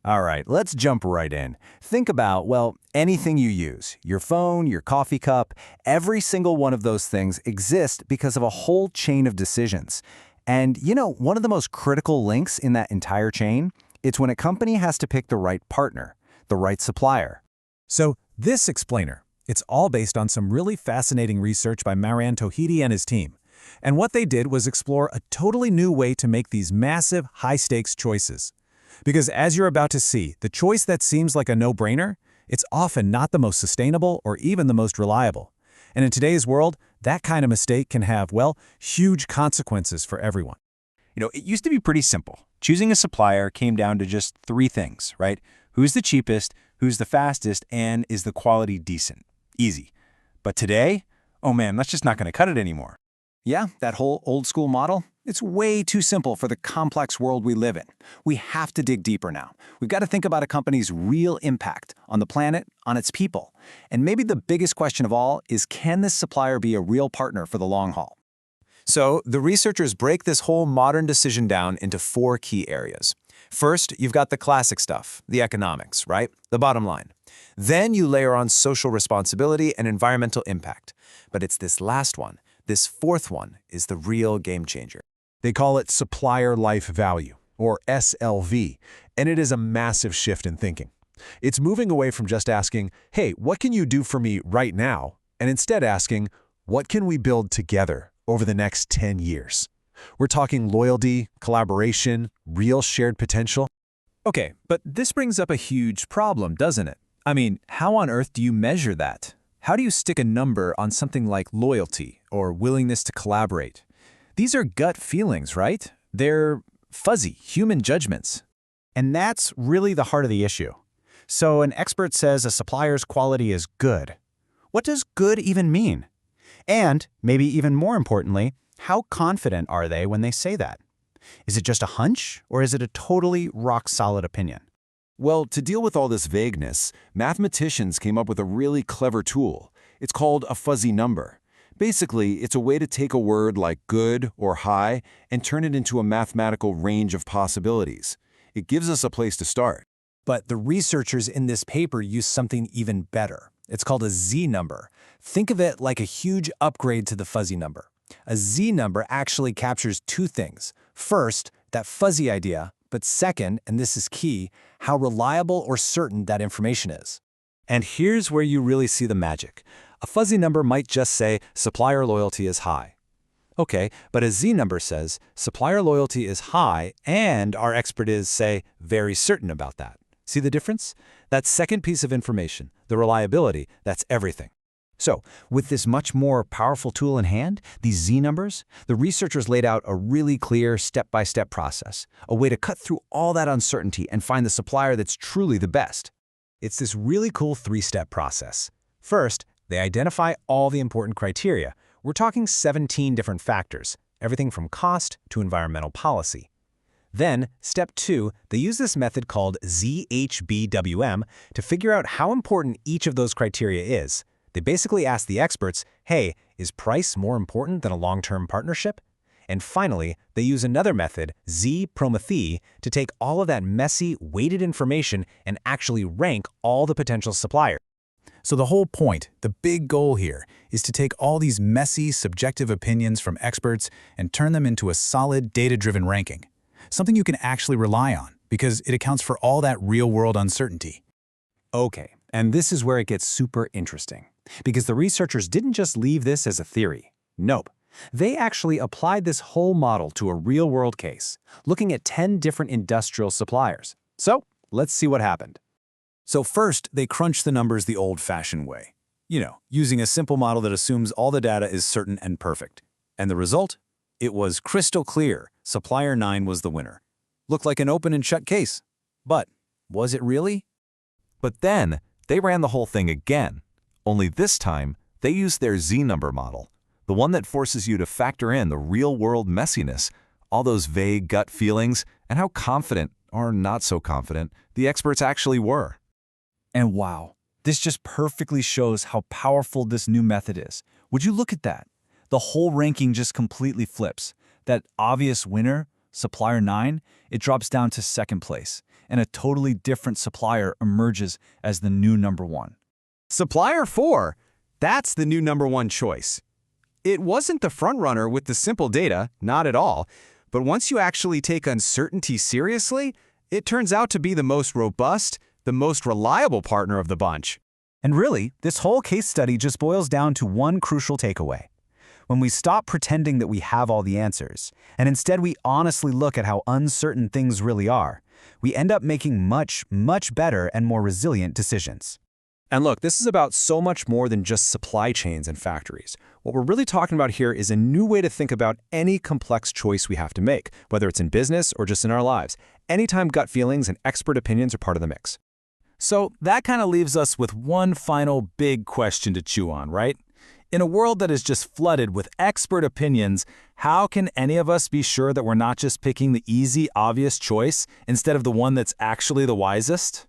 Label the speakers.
Speaker 1: All right, let's jump right in. Think about, well, anything you use, your phone, your coffee cup, every single one of those things exist because of a whole chain of decisions. And one of the most critical links in that entire chain, it's when a company has to pick the right partner, the right supplier.
Speaker 2: So this explainer, it's all based on some really fascinating research by Maran Tohidi and his team. And what they did was explore a totally new way to make these massive, high-stakes choices. Because as you're about to see, the choice that seems like a no-brainer, it's often not the most sustainable or even the most reliable. And in today's world, that kind of mistake can have, well, huge consequences for everyone.
Speaker 3: It used to be pretty simple. Choosing a supplier came down to just three things, right? Who's the cheapest, who's the fastest, and is the quality decent? Easy. But today, oh man, that's just not going to cut it anymore.
Speaker 1: Yeah, that whole old-school model, it's way too simple for the complex world we live in. We have to dig deeper now. We've got to think about a company's real impact on the planet, on its people. And maybe the biggest question of all is, can this supplier be a real partner for the long haul?
Speaker 2: So the researchers break this whole modern decision down into four key areas. First, you've got the classic stuff, the economics, right? The bottom line. Then you layer on social responsibility and environmental impact. But it's this last one, this fourth one, is the real game changer.
Speaker 4: They call it supplier life value, or SLV, and it is a massive shift in thinking. It's moving away from just asking, hey, what can you do for me right now? And instead asking, what can we build together over the next 10 years? We're talking loyalty, collaboration, real shared potential.
Speaker 2: Okay, but this brings up a huge problem, doesn't it? I mean, how on earth do you measure that? How do you stick a number on something like loyalty or willingness to collaborate? These are gut feelings, right? They're fuzzy, human judgments.
Speaker 1: And that's really the heart of the issue. So an expert says a supplier's quality is good. What does good even mean? And, maybe even more importantly, how confident are they when they say that? Is it just a hunch, or is it a totally rock-solid opinion?
Speaker 5: Well, to deal with all this vagueness, mathematicians came up with a really clever tool. It's called a fuzzy number. Basically, it's a way to take a word like good or high and turn it into a mathematical range of possibilities. It gives us a place to start.
Speaker 2: But the researchers in this paper use something even better. It's called a Z-number. Think of it like a huge upgrade to the fuzzy number. A Z-number actually captures two things. First, that fuzzy idea, but second, and this is key, how reliable or certain that information is. And here's where you really see the magic. A fuzzy number might just say supplier loyalty is high. Okay, but a Z-number says supplier loyalty is high and our expert is, say, very certain about that. See the difference? That second piece of information, the reliability, that's everything.
Speaker 1: So, with this much more powerful tool in hand, these Z-numbers, the researchers laid out a really clear step-by-step process, a way to cut through all that uncertainty and find the supplier that's truly the best.
Speaker 2: It's this really cool three-step process. First, they identify all the important criteria. We're talking 17 different factors, everything from cost to environmental policy. Then, step 2, they use this method called ZHBWM to figure out how important each of those criteria is. They basically ask the experts, hey, is price more important than a long-term partnership? And finally, they use another method, Z-Promethe, to take all of that messy, weighted information and actually rank all the potential suppliers.
Speaker 6: So the whole point, the big goal here, is to take all these messy, subjective opinions from experts and turn them into a solid, data-driven ranking. Something you can actually rely on, because it accounts for all that real-world uncertainty.
Speaker 1: Okay, and this is where it gets super interesting. Because the researchers didn't just leave this as a theory. Nope. They actually applied this whole model to a real-world case, looking at 10 different industrial suppliers. So, let's see what happened.
Speaker 6: So first, they crunched the numbers the old-fashioned way. Using a simple model that assumes all the data is certain and perfect. And the result? It was crystal clear. Supplier 9 was the winner. Looked like an open and shut case. But was it really?
Speaker 4: But then, they ran the whole thing again. Only this time, they used their Z-number model, the one that forces you to factor in the real-world messiness, all those vague gut feelings, and how confident, or not so confident, the experts actually were.
Speaker 7: And wow, this just perfectly shows how powerful this new method is. Would you look at that? The whole ranking just completely flips. That obvious winner, Supplier 9, it drops down to second place. and a totally different supplier emerges as the new number one.
Speaker 2: Supplier 4, that's the new number one choice. It wasn't the frontrunner with the simple data, not at all, but once you actually take uncertainty seriously, it turns out to be the most robust, the most reliable partner of the bunch.
Speaker 1: And really, this whole case study just boils down to one crucial takeaway. When we stop pretending that we have all the answers, and instead we honestly look at how uncertain things really are, we end up making much, much better and more resilient decisions.
Speaker 2: And look, this is about so much more than just supply chains and factories. What we're really talking about here is a new way to think about any complex choice we have to make, whether it's in business or just in our lives. Anytime gut feelings and expert opinions are part of the mix.
Speaker 6: So that kind of leaves us with one final big question to chew on, right? In a world that is just flooded with expert opinions, how can any of us be sure that we're not just picking the easy, obvious choice instead of the one that's actually the wisest?